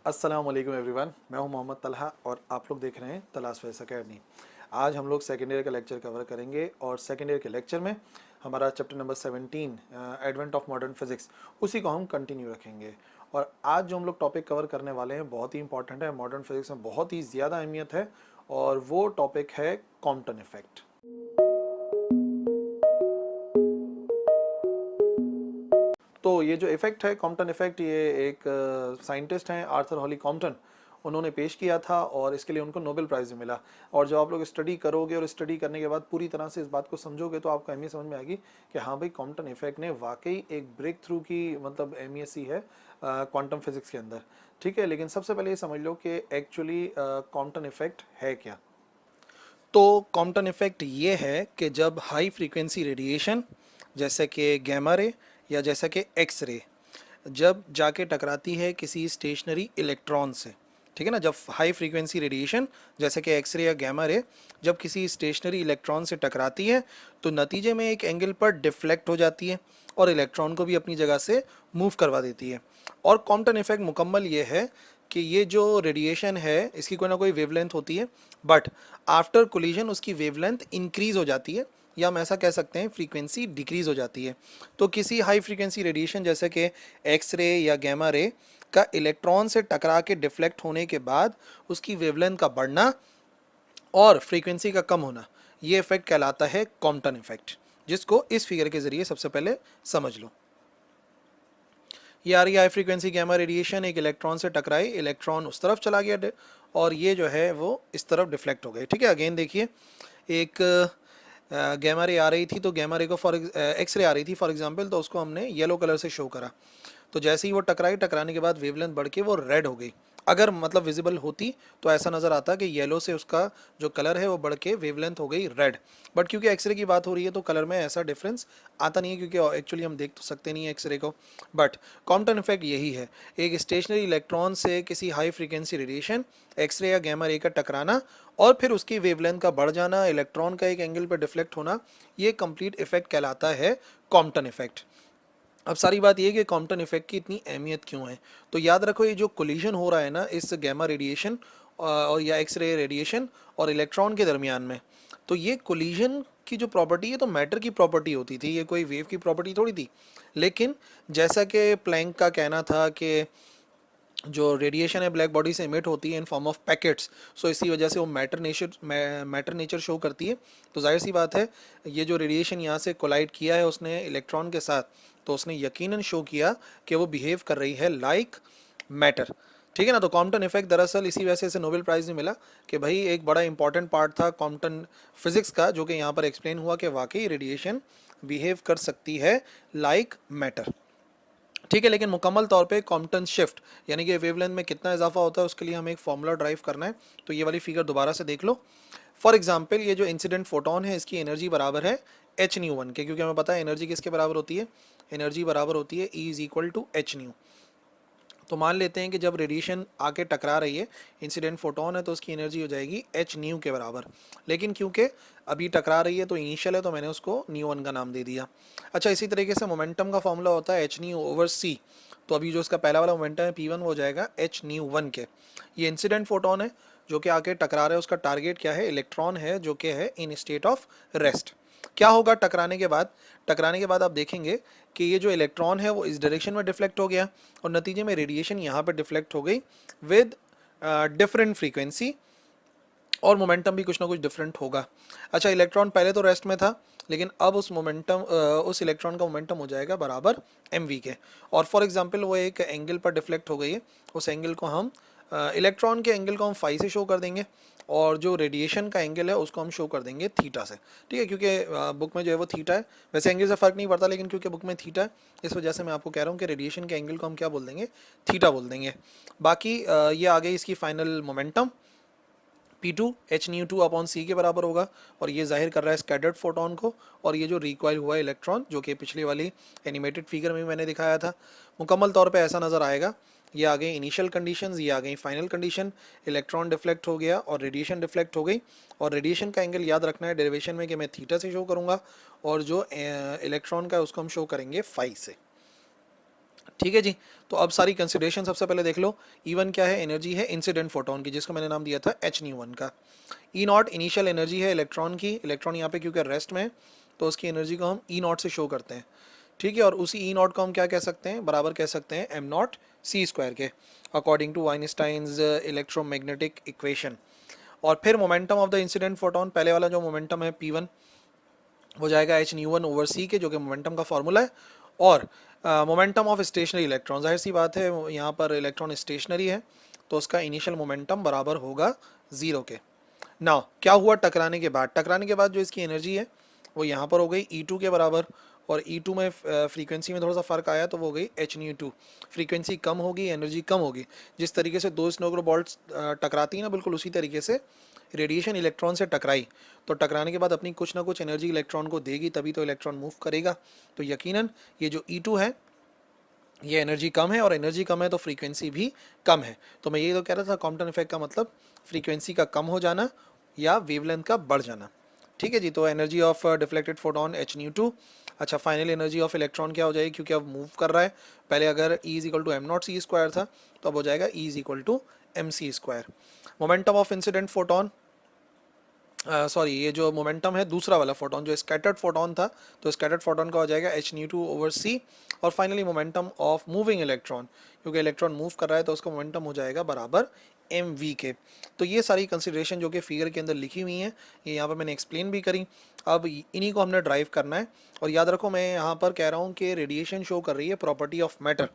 अस्सलाम वालेकुम एवरीवन, मैं हूं मोहम्मद तलहा और आप लोग देख रहे हैं तलाश फैस अकेडमी। आज हम लोग सेकेंड ईयर का लेक्चर कवर करेंगे और सेकेंड ईयर के लेक्चर में हमारा chapter number 17 advent of modern physics, उसी को हम कंटिन्यू रखेंगे। और आज जो हम लोग टॉपिक कवर करने वाले हैं बहुत ही इंपॉर्टेंट है, मॉडर्न फिजिक्स में बहुत ही ज़्यादा अहमियत है और वो टॉपिक है कॉम्पटन इफेक्ट। तो ये जो इफेक्ट है कॉम्पटन इफेक्ट, ये एक साइंटिस्ट हैं आर्थर हॉली कॉम्पटन, उन्होंने पेश किया था और इसके लिए उनको नोबेल प्राइज़ भी मिला। और जब आप लोग स्टडी करोगे और स्टडी करने के बाद पूरी तरह से इस बात को समझोगे तो आपको अहमियत समझ में आएगी कि हाँ भाई, कॉम्पटन इफेक्ट ने वाकई एक ब्रेक थ्रू की मतलब अहमियत सी है क्वांटम फिजिक्स के अंदर। ठीक है, लेकिन सबसे पहले ये समझ लो कि एक्चुअली कॉम्पटन इफेक्ट है क्या। तो कॉम्पटन इफेक्ट ये है कि जब हाई फ्रीक्वेंसी रेडिएशन जैसे कि गैमा रे या जैसे कि एक्स रे जब जाके टकराती है किसी स्टेशनरी इलेक्ट्रॉन से, ठीक है ना, जब हाई फ्रीक्वेंसी रेडिएशन जैसे कि एक्सरे या गैमा रे जब किसी स्टेशनरी इलेक्ट्रॉन से टकराती है तो नतीजे में एक एंगल पर डिफ्लेक्ट हो जाती है और इलेक्ट्रॉन को भी अपनी जगह से मूव करवा देती है। और कॉम्पटन इफेक्ट मुकम्मल ये है कि ये जो रेडिएशन है इसकी कोई ना कोई वेवलेंथ होती है, बट आफ्टर कोलिजन उसकी वेवलेंथ इंक्रीज हो जाती है या हम ऐसा कह सकते हैं फ्रीक्वेंसी डिक्रीज हो जाती है। तो किसी हाई फ्रीक्वेंसी रेडिएशन जैसे कि एक्स रे या गैमा रे का इलेक्ट्रॉन से टकरा के डिफ्लेक्ट होने के बाद उसकी वेवलेंथ का बढ़ना और फ्रीक्वेंसी का कम होना, ये इफेक्ट कहलाता है कॉम्पटन इफेक्ट, जिसको इस फिगर के जरिए सबसे पहले समझ लो। ये आ रही हाई फ्रीक्वेंसी गैमा रेडिएशन, एक इलेक्ट्रॉन से टकराई, इलेक्ट्रॉन उस तरफ चला गया और ये जो है वो इस तरफ डिफ्लेक्ट हो गए। ठीक है, अगेन देखिए, एक गैमा रे आ रही थी तो गैमा रे को एक्स रे आ रही थी फॉर एग्जांपल, तो उसको हमने येलो कलर से शो करा। तो जैसे ही वो टकराई, टकराने के बाद वेवलेंथ बढ़ के वो रेड हो गई। अगर मतलब विजिबल होती तो ऐसा नज़र आता कि येलो से उसका जो कलर है वो बढ़ के वेवलेंथ हो गई रेड। बट क्योंकि एक्सरे की बात हो रही है तो कलर में ऐसा डिफरेंस आता नहीं है, क्योंकि एक्चुअली हम देख तो सकते नहीं है एक्सरे को। बट कॉम्पटन इफेक्ट यही है, एक स्टेशनरी इलेक्ट्रॉन से किसी हाई फ्रीक्वेंसी रेडिएशन एक्सरे या गैमा रे का टकराना और फिर उसकी वेवलेंथ का बढ़ जाना, इलेक्ट्रॉन का एक एंगल पर डिफ्लेक्ट होना, ये कंप्लीट इफेक्ट कहलाता है कॉम्पटन इफेक्ट। अब सारी बात ये कि कॉम्पटन इफेक्ट की इतनी अहमियत क्यों है। तो याद रखो, ये जो कोलिजन हो रहा है ना इस गैमा रेडिएशन और या एक्स रे रेडिएशन और इलेक्ट्रॉन के दरमियान में, तो ये कोलिजन की जो प्रॉपर्टी है तो मैटर की प्रॉपर्टी होती थी, ये कोई वेव की प्रॉपर्टी थोड़ी थी। लेकिन जैसा कि प्लैंक का कहना था कि जो रेडिएशन है ब्लैक बॉडी से इमिट होती है इन फॉर्म ऑफ पैकेट्स, सो इसी वजह से वो मैटर नेचर शो करती है। तो जाहिर सी बात है, ये जो रेडिएशन यहाँ से कोलाइड किया है उसने इलेक्ट्रॉन के साथ, तो उसने यकीनन शो किया कि वो बिहेव कर रही है लाइक मैटर। ठीक है ना। तो कॉम्पटन इफेक्ट दरअसल इसी वजह से इसे नोबेल प्राइज़ भी मिला कि भाई एक बड़ा इंपॉर्टेंट पार्ट था कॉम्पटन फिजिक्स का, जो कि यहाँ पर एक्सप्लेन हुआ कि वाकई रेडिएशन बिहेव कर सकती है लाइक मैटर। ठीक है, लेकिन मुकम्मल तौर पे कॉम्पटन शिफ्ट यानी कि वेवलेंथ में कितना इजाफा होता है उसके लिए हमें एक फॉर्मूला ड्राइव करना है। तो ये वाली फिगर दोबारा से देख लो। फॉर एग्जांपल, ये जो इंसिडेंट फोटोन है इसकी एनर्जी बराबर है एच न्यू वन के, क्योंकि हमें पता है एनर्जी किसके बराबर होती है, एनर्जी बराबर होती है E is equal to h nu. तो मान लेते हैं कि जब रेडिएशन आके टकरा रही है, इंसिडेंट फोटोन है, तो उसकी एनर्जी हो जाएगी एच न्यू के बराबर। लेकिन क्योंकि अभी टकरा रही है तो इनिशियल है, तो मैंने उसको न्यू वन का नाम दे दिया। अच्छा, इसी तरीके से मोमेंटम का फॉर्मूला होता है एच न्यू ओवर सी। तो अभी जो इसका पहला वाला मोमेंटम है P1 हो जाएगा एच न्यू वन के। ये इंसिडेंट फोटोन है जो कि आके टकरा रहा है, उसका टारगेट क्या है, इलेक्ट्रॉन है जो कि है इन स्टेट ऑफ रेस्ट। क्या होगा टकराने के बाद, टकराने के बाद आप देखेंगे कि ये जो इलेक्ट्रॉन है वो इस डायरेक्शन में डिफ्लेक्ट हो गया और नतीजे में रेडिएशन यहाँ पर डिफ्लेक्ट हो गई विद डिफरेंट फ्रीक्वेंसी और मोमेंटम भी कुछ ना कुछ डिफरेंट होगा। अच्छा, इलेक्ट्रॉन पहले तो रेस्ट में था, लेकिन अब उस इलेक्ट्रॉन का मोमेंटम हो जाएगा बराबर mv के। और फॉर एग्जांपल वो एक एंगल पर डिफ्लेक्ट हो गई है, उस एंगल को हम इलेक्ट्रॉन के एंगल को हम फाई से शो कर देंगे और जो रेडिएशन का एंगल है उसको हम शो कर देंगे थीटा से। ठीक है, क्योंकि बुक में जो है वो थीटा है, वैसे एंगल से फ़र्क नहीं पड़ता, लेकिन क्योंकि बुक में थीटा है इस वजह से मैं आपको कह रहा हूँ कि रेडिएशन के एंगल को हम क्या बोल देंगे, थीटा बोल देंगे। बाकी ये आ गई इसकी final momentum, P2 h nu two upon c के बराबर होगा और ये जाहिर कर रहा है स्कैटर्ड फोटोन को, और ये जो रिकॉइल हुआ इलेक्ट्रॉन जो कि पिछली वाली एनिमेटेड फिगर में मैंने दिखाया था, मुकम्मल तौर पे ऐसा नज़र आएगा। ये आ गई इनिशियल कंडीशंस, ये आ गई फाइनल कंडीशन, इलेक्ट्रॉन डिफ्लेक्ट हो गया और रेडिएशन डिफ्लेक्ट हो गई। और रेडिएशन का एंगल याद रखना है डेरिवेशन में कि मैं थीटा से शो करूँगा और जो इलेक्ट्रॉन का है उसको हम शो करेंगे फाई से। ठीक है जी। तो अब सारी कंसिडरेशन सबसे पहले देख लो। E1 क्या है? एनर्जी है इंसिडेंट फोटोन की, जिसको मैंने नाम दिया था H-1 का। E0 इनिशियल एनर्जी है इलेक्ट्रॉन की। इलेक्ट्रॉन यहाँ पे क्योंकि रेस्ट में है तो उसकी एनर्जी को हम E0 से शो करते हैं। ठीक है, और उसी E0 को हम क्या कह सकते हैं? बराबर कह सकते हैं m0 c² के, according to Einstein's electromagnetic equation. और फिर momentum of the incident photon, पहले वाला जो मोमेंटम है P1 हो जाएगा H-1/c के, जो कि मोमेंटम का फॉर्मूला है। और मोमेंटम ऑफ स्टेशनरी इलेक्ट्रॉन, जाहिर सी बात है यहाँ पर इलेक्ट्रॉन स्टेशनरी है तो उसका इनिशियल मोमेंटम बराबर होगा 0 के। नाउ क्या हुआ टकराने के बाद? टकराने के बाद जो इसकी एनर्जी है वो यहाँ पर हो गई E2 के बराबर, और E2 में फ्रीक्वेंसी में थोड़ा सा फर्क आया तो वो हो गई H-2। फ्रीक्वेंसी कम होगी, एनर्जी कम होगी। जिस तरीके से दो स्नो बॉल्स टकराती है ना, बिल्कुल उसी तरीके से रेडिएशन इलेक्ट्रॉन से टकराई तो टकराने के बाद अपनी कुछ ना कुछ एनर्जी इलेक्ट्रॉन को देगी, तभी तो इलेक्ट्रॉन मूव करेगा। तो यकीनन ये जो E2 है ये एनर्जी कम है, और एनर्जी कम है तो फ्रीक्वेंसी भी कम है। तो मैं ये तो कह रहा था कॉम्पटन इफेक्ट का मतलब फ्रीक्वेंसी का कम हो जाना या वेवलेंथ का बढ़ जाना। ठीक है जी। तो energy of deflected photon H-2। अच्छा, फाइनल एनर्जी ऑफ इलेक्ट्रॉन क्या हो जाएगी? क्योंकि अब मूव कर रहा है, पहले अगर E=m0c² था तो अब हो जाएगा E=mc²। Momentum of incident photon, sorry ये जो मोमेंटम है दूसरा वाला फोटोन जो स्कैटर्ड फोटोन था, तो स्कैटर्ड फोटोन का हो जाएगा H-2/c। और finally momentum of moving electron, क्योंकि इलेक्ट्रॉन मूव कर रहा है तो उसका मोमेंटम हो जाएगा बराबर mv के। तो ये सारी कंसिडरेशन जो कि फिगर के अंदर लिखी हुई हैं, ये यहाँ पर मैंने एक्सप्लेन भी करी। अब इन्हीं को हमने ड्राइव करना है। और याद रखो मैं यहाँ पर कह रहा हूँ कि रेडिएशन शो कर रही है प्रॉपर्टी ऑफ मैटर,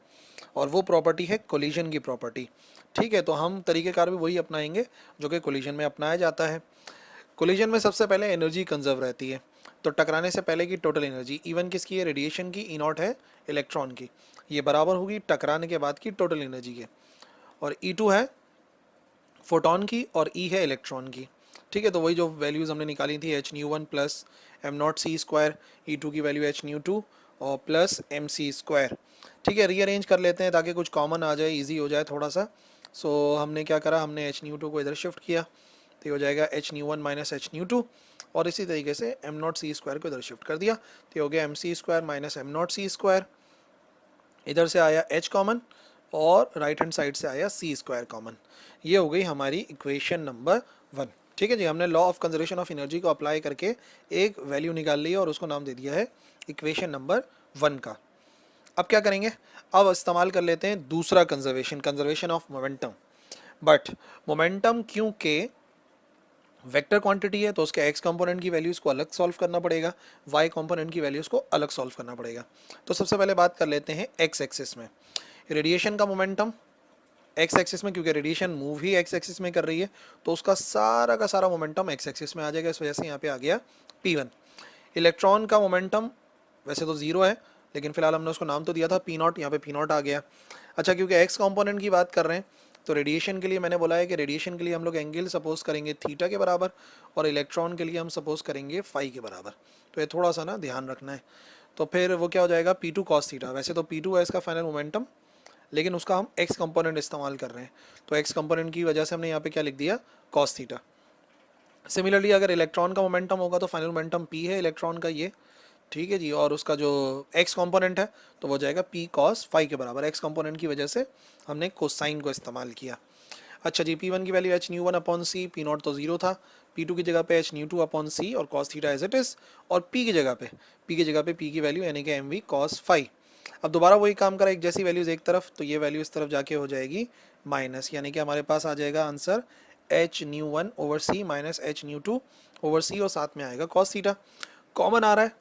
और वो प्रॉपर्टी है कोलिजन की प्रॉपर्टी। ठीक है, तो हम तरीक़ेकार भी वही अपनाएंगे जो कि कोलिजन में अपनाया जाता है। कोलिजन में सबसे पहले एनर्जी कंजर्व रहती है। तो टकराने से पहले की टोटल एनर्जी E1 किसकी है? रेडिएशन की। E0 है इलेक्ट्रॉन की। ये बराबर होगी टकराने के बाद की टोटल एनर्जी के। और E2 है फोटोन की, और E है इलेक्ट्रॉन की। ठीक है, तो वही जो वैल्यूज़ हमने निकाली थी H-1 प्लस m0c², E2 की वैल्यू H-2 और प्लस mc²। ठीक है, रीअरेंज कर लेते हैं ताकि कुछ कॉमन आ जाए, इजी हो जाए थोड़ा सा। सो हमने क्या करा, हमने H-2 को इधर शिफ्ट किया तो ये हो जाएगा H-1 माइनस H-2, और इसी तरीके से m0c² को इधर शिफ्ट कर दिया तो ये हो गया mc² माइनस m0c²। इधर से आया H कॉमन और राइट हैंड साइड से आया c² कॉमन। ये हो गई हमारी इक्वेशन नंबर 1। ठीक है जी, हमने law of conservation of energy को अप्लाई करके एक वैल्यू निकाल ली है और उसको नाम दे दिया है इक्वेशन नंबर 1 का। अब क्या करेंगे? अब इस्तेमाल कर लेते हैं दूसरा conservation of momentum. But momentum क्योंकि वेक्टर क्वांटिटी है तो उसके एक्स कंपोनेंट की वैल्यूज़ को अलग सॉल्व करना पड़ेगा, वाई कंपोनेंट की वैल्यूज़ को अलग सॉल्व करना पड़ेगा। तो सबसे पहले बात कर लेते हैं एक्स एक्सिस में रेडिएशन का मोमेंटम। एक्स एक्सिस में क्योंकि रेडिएशन मूव ही एक्स एक्सिस में कर रही है तो उसका सारा का सारा मोमेंटम एक्स एक्सिस में आ जाएगा। इस वजह से यहाँ पे आ गया P1। इलेक्ट्रॉन का मोमेंटम वैसे तो 0 है, लेकिन फिलहाल हमने उसको नाम तो दिया था P0, यहाँ पे P0 आ गया। अच्छा, क्योंकि एक्स कंपोनेंट की बात कर रहे हैं तो रेडिएशन के लिए मैंने बोला है कि रेडिएशन के लिए हम लोग एंगल सपोज करेंगे थीटा के बराबर, और इलेक्ट्रॉन के लिए हम सपोज करेंगे फाई के बराबर। तो ये थोड़ा सा ना ध्यान रखना है। तो फिर वो क्या हो जाएगा P2 cos थीटा। वैसे तो P2 है इसका फाइनल मोमेंटम, लेकिन उसका हम एक्स कंपोनेंट इस्तेमाल कर रहे हैं तो एक्स कंपोनेंट की वजह से हमने यहाँ पे क्या लिख दिया? cos theta. सिमिलरली अगर इलेक्ट्रॉन का मोमेंटम होगा तो फाइनल मोमेंटम P है इलेक्ट्रॉन का ये। ठीक है जी, और उसका जो एक्स कंपोनेंट है तो वो जाएगा P cos फाई के बराबर। एक्स कंपोनेंट की वजह से हमने कोसाइन को इस्तेमाल किया। अच्छा जी, P1 की वैल्यू H-1/c, P0 तो 0 था। P2 की जगह पे H-2/c और cos theta as it is, और P की जगह पे P की वैल्यू यानी कि mv cos फाई। अब दोबारा वही काम करा, एक जैसी वैल्यूज़ एक तरफ तो ये वैल्यू इस तरफ जाके हो जाएगी माइनस, यानी कि हमारे पास आ जाएगा आंसर H-1/c माइनस H-2/c, और साथ में आएगा cos थीटा। कॉमन आ रहा है,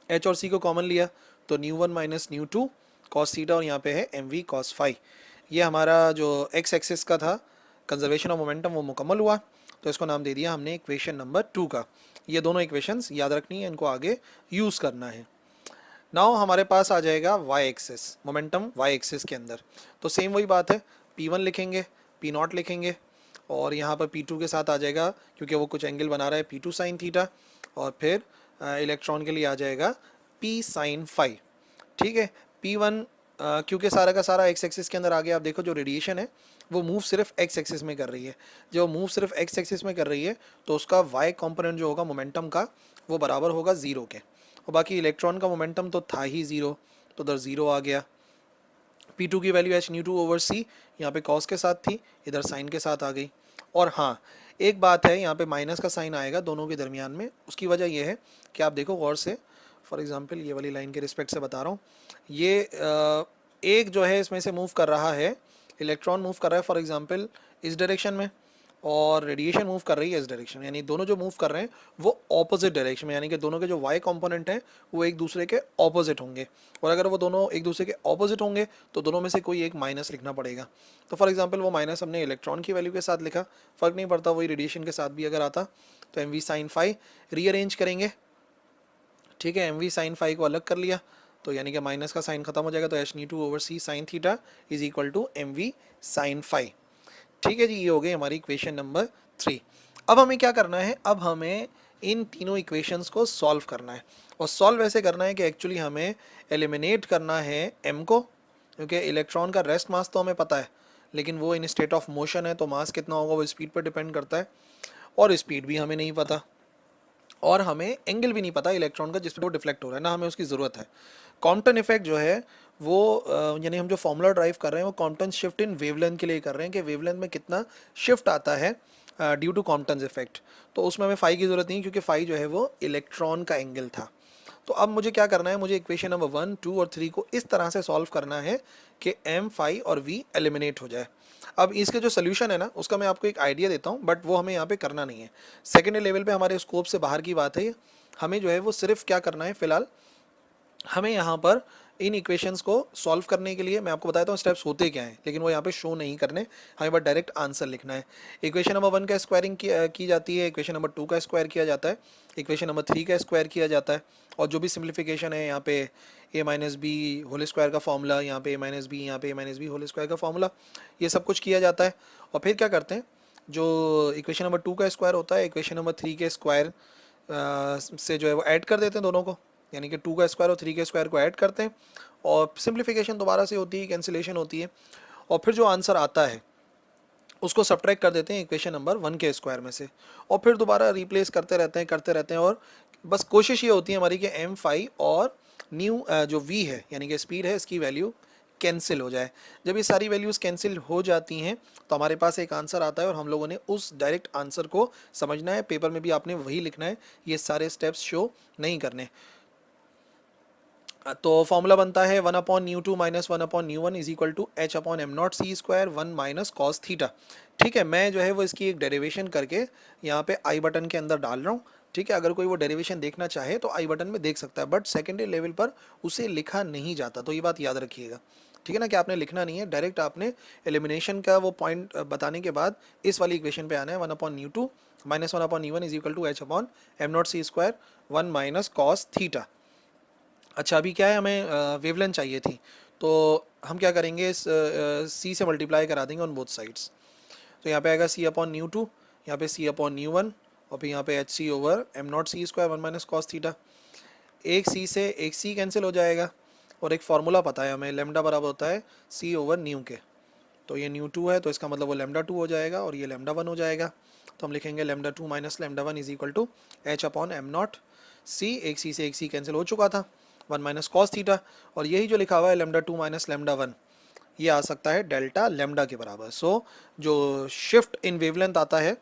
H और C को कॉमन लिया तो 𝛎1 माइनस 𝛎2 cos थीटा, और यहाँ पे है mv cos फाई। ये हमारा जो एक्स एक्सिस का था कंजर्वेशन ऑफ मोमेंटम वो मुकम्मल हुआ। तो इसको नाम दे दिया हमने इक्वेशन नंबर 2 का। ये दोनों इक्वेशंस याद रखनी है, इनको आगे यूज़ करना है। नाउ हमारे पास आ जाएगा y axis, momentum y axis के अंदर। तो सेम वही बात है, P1 लिखेंगे, P0 लिखेंगे, और यहाँ पर P2 के साथ आ जाएगा क्योंकि वो कुछ एंगल बना रहा है P2 साइन थीटा, और फिर इलेक्ट्रॉन के लिए आ जाएगा P साइन फाई। ठीक है, P1 क्योंकि सारा का सारा एक्स एक्सिस के अंदर आ गया। आप देखो जो रेडिएशन है वो मूव सिर्फ एक्स एक्सिस में कर रही है। जो मूव सिर्फ एक्स एक्सिस में कर रही है तो उसका वाई कंपोनेंट जो होगा मोमेंटम का वो बराबर होगा 0 के, और बाकी इलेक्ट्रॉन का मोमेंटम तो था ही 0, तो उधर 0 आ गया। P2 की value h nu two over c, यहाँ पे कॉस के साथ थी, इधर साइन के साथ आ गई। और हाँ, एक बात है, यहाँ पे माइनस का साइन आएगा दोनों के दरमियान में। उसकी वजह यह है कि आप देखो गौर से, फॉर एग्जांपल ये वाली लाइन के रिस्पेक्ट से बता रहा हूँ, ये एक जो है इसमें से मूव कर रहा है, इलेक्ट्रॉन मूव कर रहा है फॉर एग्जांपल इस डायरेक्शन में, और रेडिएशन मूव कर रही है इस डायरेक्शन में, यानी दोनों जो मूव कर रहे हैं वो ऑपोजिट डायरेक्शन में, यानी कि दोनों के जो वाई कंपोनेंट हैं वो एक दूसरे के ऑपोजिट होंगे। और अगर वो दोनों एक दूसरे के ऑपोजिट होंगे तो दोनों में से कोई एक माइनस लिखना पड़ेगा। तो फॉर एग्जांपल वो माइनस हमने इलेक्ट्रॉन की वैल्यू के साथ लिखा, फ़र्क नहीं पड़ता वही रेडिएशन के साथ भी अगर आता, तो m v sine phi rearrange करेंगे, ठीक है, एम वी साइन फाई को अलग कर लिया, तो यानी कि माइनस का साइन खत्म हो जाएगा, तो h nu two over c sine theta is equal to m v sine phi. ठीक है जी, ये हो गई हमारी इक्वेशन नंबर 3। अब हमें क्या करना है, अब हमें इन तीनों इक्वेशंस को सॉल्व करना है, और सॉल्व ऐसे करना है कि एक्चुअली हमें एलिमिनेट करना है m को, क्योंकि इलेक्ट्रॉन का रेस्ट मास तो हमें पता है, लेकिन वो इन स्टेट ऑफ मोशन है, तो मास कितना होगा वो स्पीड पर डिपेंड करता है, और स्पीड भी हमें नहीं पता, और हमें एंगल भी नहीं पता इलेक्ट्रॉन का जिस पर वो डिफ्लेक्ट हो रहा है, ना हमें उसकी ज़रूरत है। कॉम्पटन इफेक्ट जो है वो यानी हम जो फॉर्मूला ड्राइव कर रहे हैं वो कॉम्पटन शिफ्ट इन वेवलेंथ के लिए कर रहे हैं कि वेवलेंथ में कितना शिफ्ट आता है ड्यू टू कॉम्पटन इफेक्ट। तो उसमें हमें फाई की ज़रूरत नहीं, क्योंकि फाई जो है वो इलेक्ट्रॉन का एंगल था। तो अब मुझे क्या करना है, मुझे इक्वेशन नंबर 1, 2 और 3 को इस तरह से सॉल्व करना है कि एम, फाई और वी एलिमिनेट हो जाए। अब इसके जो सोल्यूशन है ना, उसका मैं आपको एक आइडिया देता हूँ, बट वो हमें यहाँ पे करना नहीं है, सेकेंडरी लेवल पे हमारे स्कोप से बाहर की बात है ये। हमें जो है वो सिर्फ क्या करना है, फिलहाल हमें यहाँ पर इन इक्वेशंस को सॉल्व करने के लिए मैं आपको बताता हूँ स्टेप्स होते क्या हैं, लेकिन वो यहाँ पे शो नहीं करने, हमें बस डायरेक्ट आंसर लिखना है। इक्वेशन नंबर 1 का स्क्वायरिंग की जाती है, इक्वेशन नंबर 2 का स्क्वायर किया जाता है, इक्वेशन नंबर 3 का स्क्वायर किया जाता है, और जो भी सिम्प्लीफिकेशन है यहाँ पे ए माइनस बी होल स्क्वायर का फॉर्मूला, यहाँ पे ए माइनस बी, यहाँ पे ए माइनस बी होल स्क्वायर का फॉर्मूला, ये सब कुछ किया जाता है। और फिर क्या करते हैं, जो इक्वेशन नंबर 2 का स्क्वायर होता है इक्वेशन नंबर 3 के स्क्वायर से जो है वो ऐड कर देते हैं दोनों को, यानी कि 2 का स्क्वायर और 3 के स्क्वायर को ऐड करते हैं, और सिंप्लीफिकेशन दोबारा से होती है, कैंसिलेशन होती है, और फिर जो आंसर आता है उसको सब्ट्रैक्ट कर देते हैं इक्वेशन नंबर 1 के स्क्वायर में से, और फिर दोबारा रिप्लेस करते रहते हैं, और बस कोशिश ये होती है हमारी कि एम, फाई और न्यू जो वी है यानी कि स्पीड है, इसकी वैल्यू कैंसिल हो जाए। जब ये सारी वैल्यूज़ कैंसिल हो जाती हैं तो हमारे पास एक आंसर आता है, और हम लोगों ने उस डायरेक्ट आंसर को समझना है, पेपर में भी आपने वही लिखना है, ये सारे स्टेप्स शो नहीं करने। तो फॉर्मूला बनता है 1/μ2 minus 1/μ1 is equal to H upon am not c square 1 minus cos theta. ठीक है, मैं जो है वो इसकी एक डेरिवेशन करके यहाँ पे आई बटन के अंदर डाल रहा हूँ। ठीक है, अगर कोई वो डेरिवेशन देखना चाहे तो आई बटन में देख सकता है, बट सेकेंडरी लेवल पर उसे लिखा नहीं जाता, तो ये बात याद रखिएगा। ठीक है ना, कि आपने लिखना नहीं है, डायरेक्ट आपने एलिमिनेशन का वो पॉइंट बताने के बाद इस वाली इक्वेशन पे आना है, 1/μ2 minus 1/μ1 is equal to H upon am not c square 1 minus cos theta. अच्छा, अभी क्या है, हमें वेवलेंथ चाहिए थी, तो हम क्या करेंगे, इस सी से मल्टीप्लाई करा देंगे ऑन बोथ साइड्स। तो यहाँ पे आएगा सी अपॉन न्यू टू, यहाँ पे सी अपॉन न्यू वन, और फिर यहाँ पे h c over m not c square 1 minus cos theta. एक सी से एक सी कैंसिल हो जाएगा, और एक फार्मूला पता है हमें, लेमडा बराबर होता है सी ओवर न्यू के। तो ये न्यू टू है, तो इसका मतलब वो लेमडा 2 हो जाएगा, और ये लेमडा 1 हो जाएगा। तो हम लिखेंगे lambda 2 minus lambda 1 is equal to H upon am not C, एक सी से एक सी कैंसिल हो चुका था, 1 माइनस कॉस थीटा, और यही जो लिखा हुआ है लेमडा 2 माइनस लेमडा 1, ये आ सकता है डेल्टा लेमडा के बराबर। सो जो शिफ्ट इन वेवलेंथ आता है,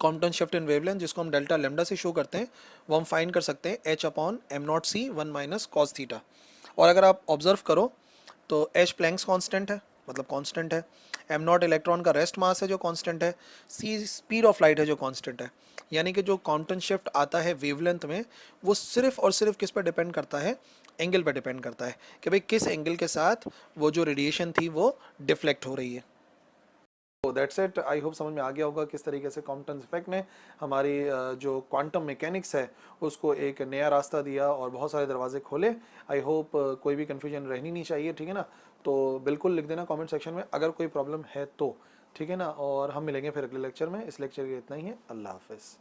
कॉम्पटन शिफ्ट इन वेवलेंथ, जिसको हम डेल्टा लेमडा से शो करते हैं, वो हम फाइंड कर सकते हैं h upon am not c 1 minus cos theta. और अगर आप ऑब्जर्व करो तो एच प्लैंक्स कांस्टेंट है, मतलब कांस्टेंट है, एम नॉट इलेक्ट्रॉन का रेस्ट मास है जो कांस्टेंट है, सी स्पीड ऑफ लाइट है जो कांस्टेंट है। यानी कि जो कॉम्पटन शिफ्ट आता है वेवलेंथ में, वो सिर्फ और सिर्फ किस पर डिपेंड करता है, एंगल पर डिपेंड करता है, कि भाई किस एंगल के साथ वो जो रेडिएशन थी वो डिफ्लेक्ट हो रही है। तो दैट्स इट, आई होप समझ में आ गया होगा किस तरीके से कॉम्पटन इफेक्ट ने हमारी जो क्वांटम मैकेनिक्स है उसको एक नया रास्ता दिया और बहुत सारे दरवाजे खोले। आई होप कोई भी कन्फ्यूजन रहनी नहीं चाहिए, ठीक है ना। तो बिल्कुल लिख देना कमेंट सेक्शन में अगर कोई प्रॉब्लम है तो, ठीक है ना। और हम मिलेंगे फिर अगले लेक्चर में। इस लेक्चर के लिए इतना ही है, अल्लाह हाफिज़।